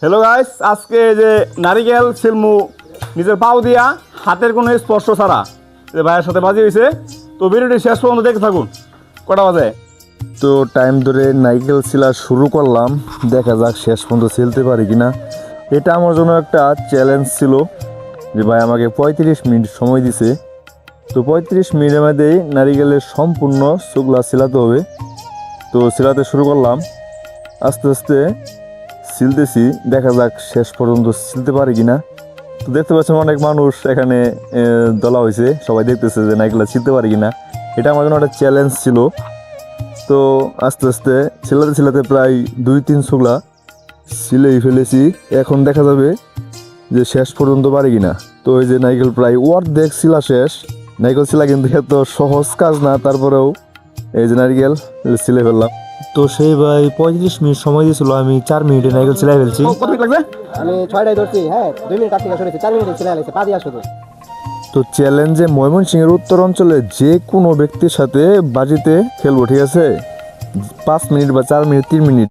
Hello guys, আজকে যে নারিকেল ছিলমু নিজের পাও দিয়া হাতের কোনো স্পর্শ ছাড়া যে ভাইয়ের সাথে বাজি হয়েছে। তো ভিডিওটি শেষ পর্যন্ত দেখতে থাকুন। কটা বাজে? তো টাইম ধরে নাইকেল ছিলা শুরু করলাম, দেখা যাক শেষ পর্যন্ত ছিলতে পারি কিনা। এটা আমার জন্য একটা চ্যালেঞ্জ ছিল যে ভাই আমাকে 35 মিনিট সময় দিছে। তো 35 মিনিটের মধ্যেই নারিকেলের সম্পূর্ণ চুগলা ছিলাতে হবে। তো ছিলাতে শুরু করলাম, আস্তে আস্তে ছিলতেছি, দেখা যাক শেষ পর্যন্ত ছিলতে পারি কিনা। তো দেখতে পাচ্ছেন অনেক মানুষ এখানে দলা হয়েছে, সবাই দেখতেছে যে নাইকেলটা ছিলতে পারি কিনা। এটা আমার জন্য একটা চ্যালেঞ্জ ছিল। তো আস্তে আস্তে ছিলাতে প্রায় 2-3 চুগলা ছিলেই ফেলেছি। এখন দেখা যাবে যে শেষ পর্যন্ত পারি কিনা। তো এই যে নাইকেল প্রায় অর্ধেক ছিলা শেষ। নাইকেল ছিলা কিন্তু এত সহজ কাজ না, তারপরেও এই যে নারিকেল ছিলে ফেললাম। তো সেই ভাই 35 মিনিট সময় দিয়েছিল, আমি 4 মিনিটে নাইকেল ছিলাই ফেলছি। কত মিনিট লাগবে? আমি 6টায় ধরছি, হ্যাঁ 2 মিনিট কাছ থেকে সরেছি, 4 মিনিটে ছেলে লাগছে, পা দিয়া শুধু। তো চ্যালেঞ্জে ময়মনসিংহের উত্তর অঞ্চলে যে কোনো ব্যক্তির সাথে বাজিতে খেলবো, ঠিক আছে? 5 মিনিট বা 4 মিনিট 3 মিনিট